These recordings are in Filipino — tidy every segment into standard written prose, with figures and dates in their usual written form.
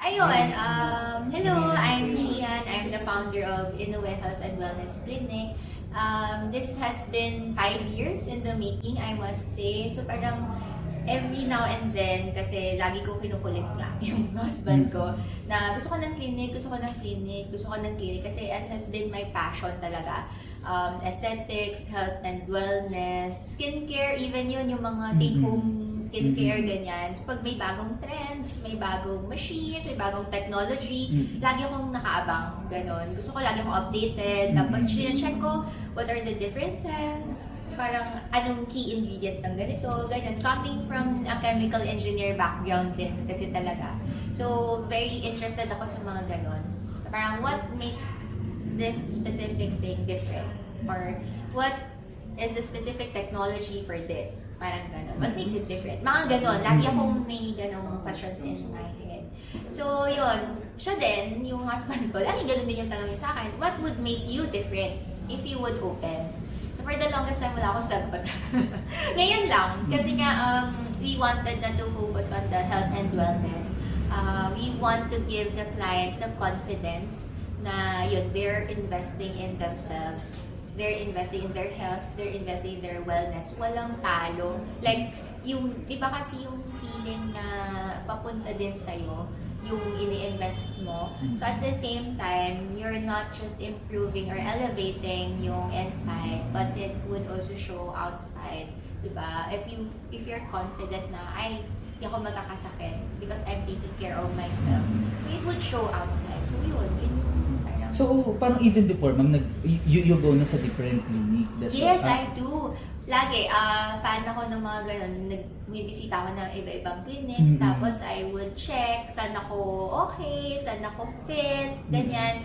Ayun, hello, I'm Gian. I'm the founder of Inoue Health and Wellness Clinic. This has been 5 years in the making, I must say. So parang every now and then, kasi lagi ko kinukulit nga yung husband ko, na gusto ko ng clinic, gusto ko ng clinic, gusto ko ng clinic, kasi it has been my passion talaga. Aesthetics, health and wellness, skincare, even yun, yung mga take-home skincare, ganyan. Pag may bagong trends, may bagong machines, may bagong technology, lagi akong nakaabang, ganon. Gusto ko lagi akong updated, tapos check ko what are the differences, parang anong key ingredient ng ganito, ganyan. Coming from a chemical engineer background din kasi talaga. So, very interested ako sa mga ganon. Parang what makes this specific thing different? Or what is the specific technology for this? Parang ganon. What makes it different? Mga ganon. Lagi akong may ganong questions in my head. So, yun. Siya din, yung husband ko, lagi ganon din yung tanong niya sa akin, what would make you different if you would open? So, for the longest time, wala akong sagot. Ngayon lang. Kasi nga, we wanted na to focus on the health and wellness. We want to give the clients the confidence na yun, they're investing in themselves. They're investing in their health, they're investing in their wellness. Walang talo. Like, yung, iba kasi yung feeling na papunta din sa'yo, yung ini-invest mo. So at the same time, you're not just improving or elevating yung inside, but it would also show outside. Diba? If you're confident na, ay, hindi ako magkakasakit because I'm taking care of myself. So it would show outside. So yun parang... So, parang even before, ma'am, you go na sa different clinic? Yes, I do. Lagi, fan ako ng mga ganun. Bumibisita ako ng iba-ibang clinics, tapos I would check saan ako okay, saan ako fit, ganyan.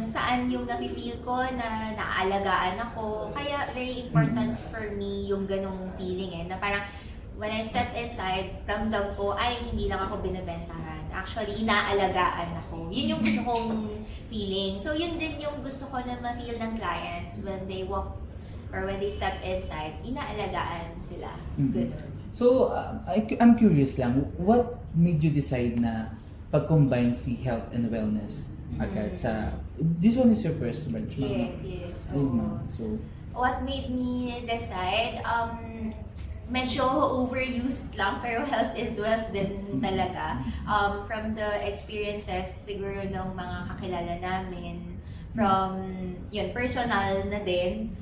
Saan yung nafe-feel ko na naaalagaan ako. Kaya very important for me yung ganung feeling na parang when I step inside, ramdam ko, ay, hindi lang ako binibentahan. Actually, inaalagaan ako. Yun yung gusto kong feeling. So, yun din yung gusto ko na ma-feel ng clients when they walk or when they step inside, inaalagaan sila. Good. So, I'm curious lang, what made you decide na pag-combine si health and wellness agad sa... This one is your first branch, ma'am? Yes. So, what made me decide? Medyo overused lang, pero health is wealth din talaga. From the experiences siguro ng mga kakilala namin, from yun, personal na din,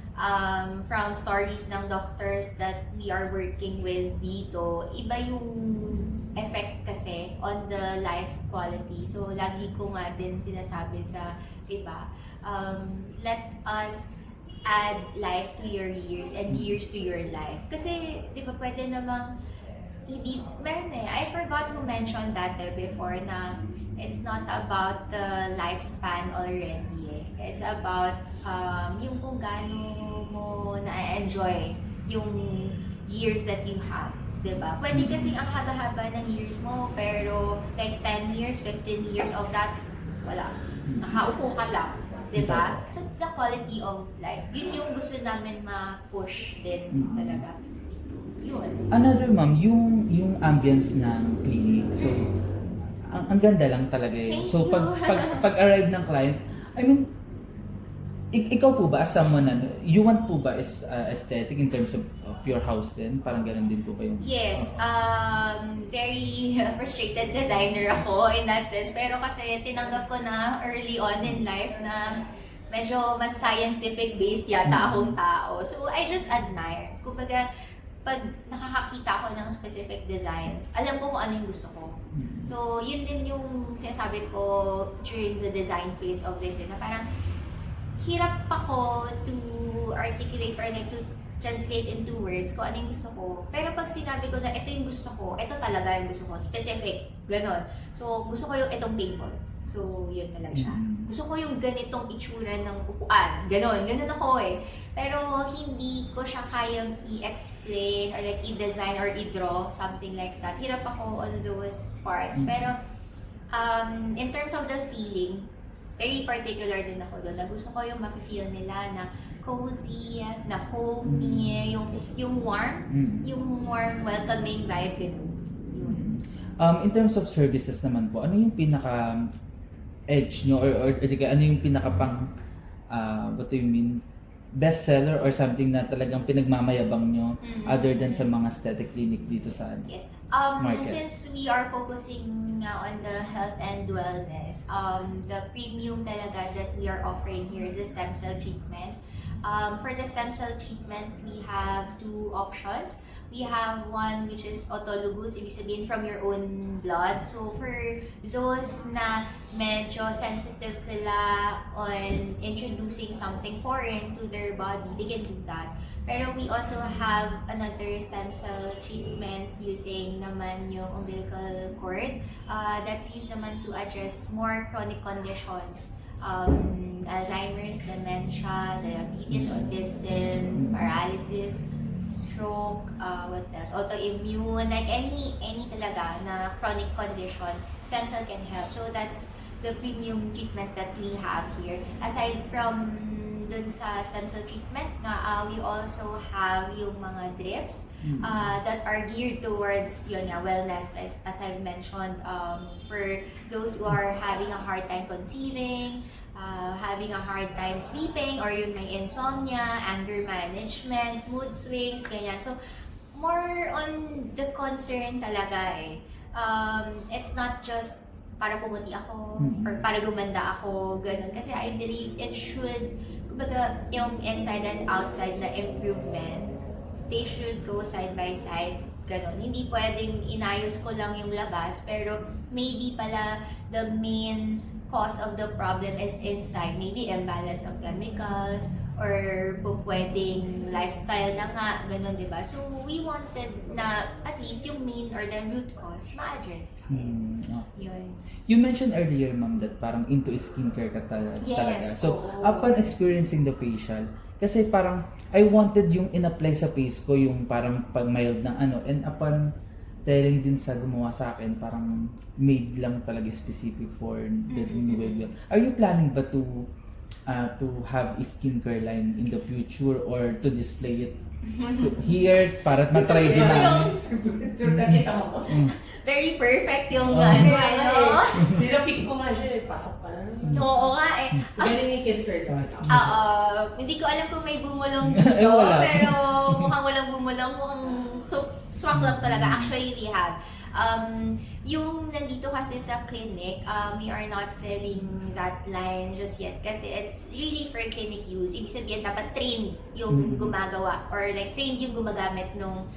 from stories ng doctors that we are working with dito, iba yung effect kasi on the life quality. So, lagi ko nga din sinasabi sa iba, let us add life to your years and years to your life. Kasi, di ba, pwede namang meron I forgot who mentioned that before na it's not about the lifespan already. It's about yung kung gaano mo na-enjoy yung years that you have. Diba? Pwede kasing ang haba-haba ng years mo, pero like 10 years, 15 years of that, wala. Nakaupo ka lang. Diba? So, it's the quality of life. Yun yung gusto namin ma-push din talaga. Yun. Another, ma'am, yung ambience ng clinic. So, ang ganda lang talaga yun. So, pag-arrive ng client, I mean, ikaw po ba as someone na, you want po ba is aesthetic in terms of your house din? Parang ganun din po ba yung... Yes, very frustrated designer ako in that sense. Pero kasi tinanggap ko na early on in life na medyo mas scientific based yata akong tao. So I just admire. Kumbaga, pag nakakakita ako ng specific designs, alam ko kung ano yung gusto ko. So yun din yung sinasabi ko during the design phase of this, na parang hirap ako to articulate or like to translate into words kung ano yung gusto ko. Pero pag sinabi ko na ito yung gusto ko, ito talaga yung gusto ko, specific, gano'n. So, gusto ko yung itong table. So, yun talaga siya. Gusto ko yung ganitong itsura ng upuan. Gano'n ako Pero hindi ko siya kayang i-explain or like i-design or i-draw, something like that. Hirap ako on those parts. Pero, in terms of the feeling, very particular din ako doon. Gusto ko yung ma-feel nila na cozy, na homey, yung warm, yung warm welcoming vibe, gano'n. In terms of services naman po, ano yung pinaka-edge nyo or ano yung pinaka-pang, what do you mean, bestseller or something na talagang pinagmamayabang nyo other than sa mga aesthetic clinic dito sa Yes. market? Since we are focusing now on the health and wellness, the premium talaga that we are offering here is the stem cell treatment. For the stem cell treatment, we have two options. We have one which is autologous, ibig sabihin from your own blood. So for those na medyo sensitive sila on introducing something foreign to their body, they can do that. Pero we also have another stem cell treatment using naman yung umbilical cord. That's used naman to address more chronic conditions. Alzheimer's, dementia, diabetes, autism, paralysis, stroke, what else? Autoimmune, like any talaga na chronic condition, stem cell can help. So that's the premium treatment that we have here. Aside from dun sa stem cell treatment, we also have yung mga drips that are geared towards yun nga, wellness, as I've mentioned, for those who are having a hard time conceiving, having a hard time sleeping, or yung may insomnia, anger management, mood swings, ganyan. So, more on the concern talaga eh. It's not just para pumuti ako or para gumanda ako, ganun. Kasi I believe it should, kumbaga, yung inside and outside na improvement, they should go side by side, ganun. Hindi pwedeng inayos ko lang yung labas, pero maybe pala the main cause of the problem is inside. Maybe imbalance of chemicals or pwedeng lifestyle na nga, ganun, di ba? So, we wanted na at least yung main or the root cause ma-address. Yun. You mentioned earlier, ma'am, that parang into skincare ka talaga. Yes. So, upon experiencing the facial, kasi parang I wanted yung in-apply sa face ko yung parang pag mild ng ano, and upon telling din sa gumawa sa akin, parang made lang talaga specific for the individual. Are you planning ba to have a skincare line in the future or to display it here para matry din namin? Very perfect yung ano. Nilapik ko nga siya eh. Pasok pa lang. Oo nga eh. Galing ni Kister doon. Hindi ko alam kung may bumulong Eh, dito, wala. pero mukhang walang bumulong, mukhang swak lang talaga. Actually, we have. Yung nandito kasi sa clinic, we are not selling that line just yet kasi it's really for clinic use. Ibig sabihin, dapat trained yung gumagawa or like trained yung gumagamit nung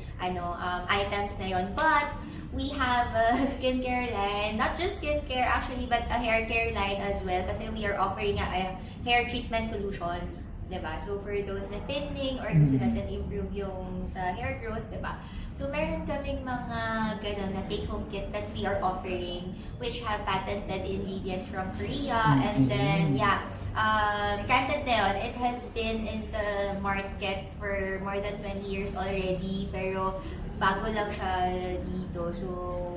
items na yon. But we have a skincare line, not just skincare actually, but a hair care line as well kasi we are offering a hair treatment solutions. Diba? So for those na thinning or gusto natin improve yung sa hair growth, diba? So meron kaming mga ganun na take-home kit that we are offering which have patented ingredients from Korea and then granted na yun, it has been in the market for more than 20 years already pero bago lang siya dito. So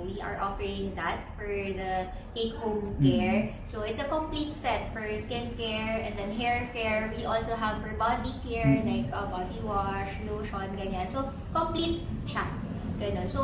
we are offering that for the take-home care. So it's a complete set for skincare and then hair care. We also have for body care like body wash, lotion, ganyan. So complete siya. Ganun. So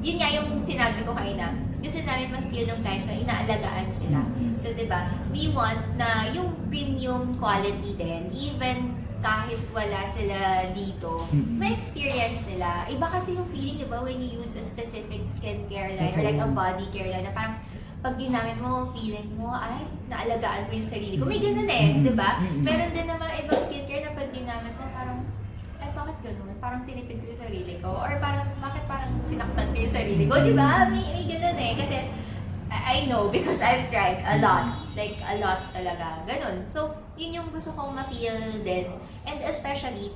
yun nga yung sinabi ko kanina. Gusto namin mag-feel ng clients na inaalagaan sila. So diba, we want na yung premium quality din, even kahit wala sila dito, may experience nila. Iba kasi yung feeling, di ba, when you use a specific skincare line or like a body care line, na parang pag ginamit mo, feeling mo, ay, naalagaan ko yung sarili ko. May ganun eh, di ba? Meron din naman ibang skincare na pag ginamit mo, parang, ay, bakit ganun? Parang tinipid ko yung sarili ko. Or parang, bakit parang sinaktan ko yung sarili ko? Di ba? May ganun eh. Kasi, I know because I've tried a lot. Like, a lot talaga. Ganun. So, yun yung gusto kong ma-feel din. And especially,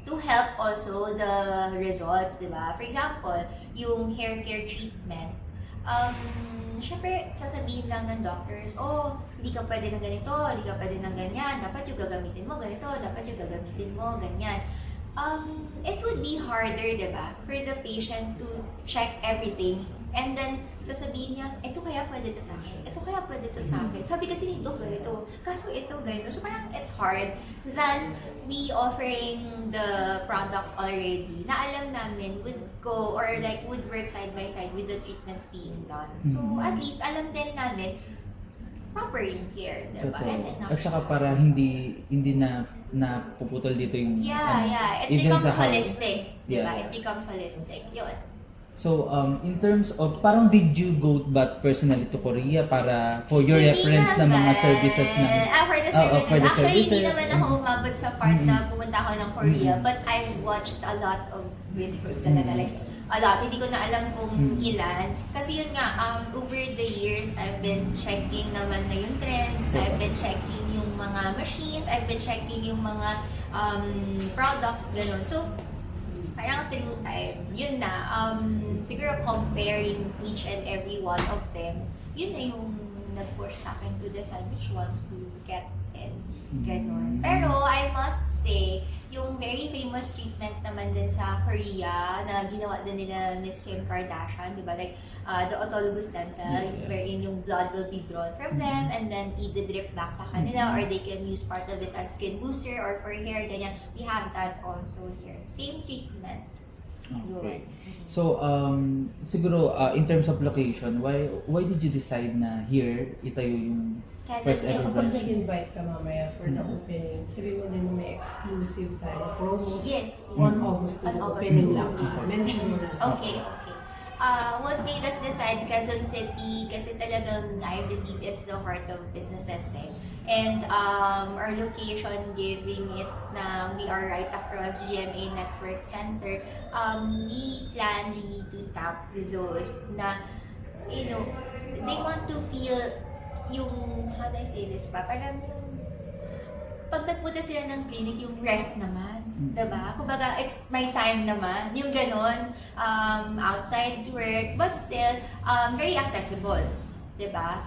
to help also the results, di ba? For example, yung hair care treatment. Syempre, sasabihin lang ng doctors, hindi ka pwede ng ganito, hindi ka pwede ng ganyan, dapat yung gagamitin mo ganito, dapat yung gagamitin mo ganyan. It would be harder, di ba, for the patient to check everything. And then, sasabihin niya, ito kaya pwede to sa akin, ito kaya pwede to sa akin. Sabi kasi nito, ganito. Kaso ito, ganito. So parang it's hard than we offering the products already na alam namin would go or like would work side by side with the treatments being done. So at least alam din namin proper yung care, diba? Totoo. And enough At saka trust. para hindi na puputol dito yung Yeah. It even becomes sa health. holistic. Diba? Yeah. It becomes holistic. Yun. So, in terms of, parang did you go back personally to Korea para for your Hindi reference na mga naman. services na? For the Oo, services. for the Actually, hindi services. naman ako umabot sa part na pumunta ako ng Korea. Mm-mm. But I've watched a lot of videos talaga. Like, a lot. Hindi ko na alam kung ilan. Kasi yun nga, over the years, I've been checking naman na yung trends. I've been checking yung mga machines. I've been checking yung mga products, ganun. So, parang through time, yun na, siguro comparing each and every one of them, yun na yung nag-push sa akin to decide which ones to get and ganon. Pero I must say, yung very famous treatment naman din sa Korea na ginawa din nila Miss Kim Kardashian, di ba? Like, the autologous stem cell, wherein yung blood will be drawn from them and then i-drip back sa kanila, or they can use part of it as skin booster or for hair, ganyan. We have that also here. Same treatment. Okay. So, siguro, in terms of location, why did you decide na here, itayo yung Quezon first City. ever Kapag branch? nag-invite ka mamaya for the opening, sabi mo din na may exclusive tayo, promos. Yes. On August On 2, August opening 2. lang. Mention mo na. Okay. What made us decide Quezon City? Kasi talagang I believe is the heart of businesses eh. And our location giving it na we are right across GMA Network Center, we plan really to tap with those na, you know, they want to feel yung, how do I say this pa? Parang yung pag nagpunta sila ng clinic, yung rest naman. Diba? Kumbaga, it's my time naman. Yung ganon, outside work, but still, very accessible. Diba?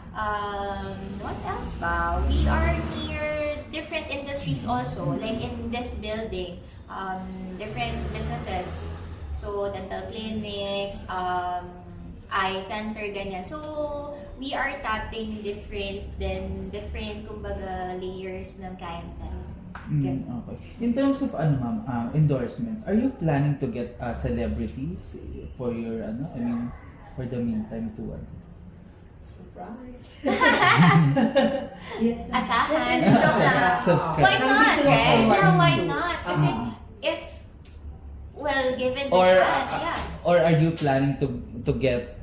What else ba? We are near different industries also. Like in this building, different businesses. So, dental clinics, eye center, ganyan. So, we are tapping different, kumbaga, layers ng clientele. Okay. In terms of endorsement, are you planning to get celebrities for your for the meantime to Surprise. Asahan. Joke lang. Subscribe. Why not, right? Yeah, why not? Kasi if, given the Or chance, yeah. or are you planning to get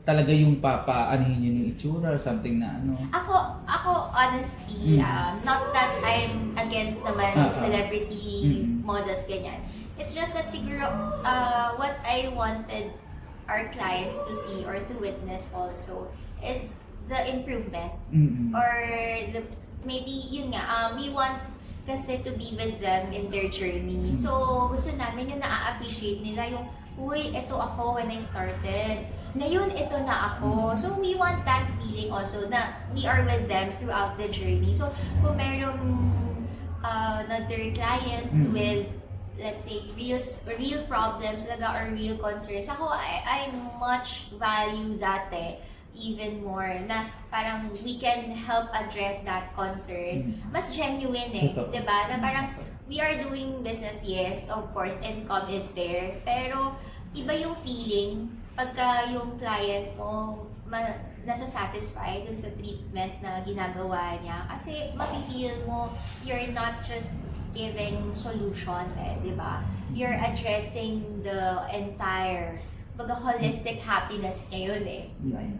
talaga yung anihin yun yung itsura or something na ano? Ako honestly, not that I'm against naman celebrity models, ganyan. It's just that siguro, what I wanted our clients to see or to witness also is the improvement. Or maybe yun nga, we want kasi to be with them in their journey. So, gusto namin yung na-appreciate nila yung, uy, ito ako when I started. Ngayon, ito na ako. So, we want that feeling also na we are with them throughout the journey. So, kung merong another client with, let's say, real problems talaga or real concerns, ako, I much value that even more na parang we can help address that concern. Mas genuine Totoo. diba? Na parang we are doing business, yes, of course, income is there, pero iba yung feeling pagka yung client mo nasa-satisfy dun sa treatment na ginagawa niya. Kasi mafe-feel mo you're not just giving solutions diba? You're addressing the entire holistic happiness niya yun Yun.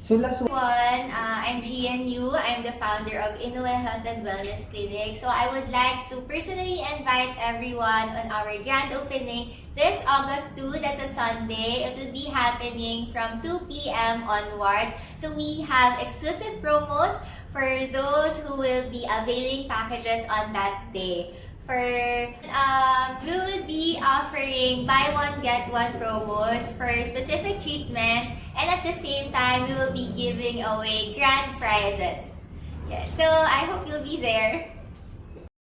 So last Everyone, I'm GNU. I'm the founder of Inoue Health and Wellness Clinic. So I would like to personally invite everyone on our grand opening this August 2. That's a Sunday. It will be happening from 2 p.m. onwards. So we have exclusive promos for those who will be availing packages on that day. We will be offering buy one get one promos for specific treatments, and at the same time we will be giving away grand prizes. Yeah, so I hope you'll be there.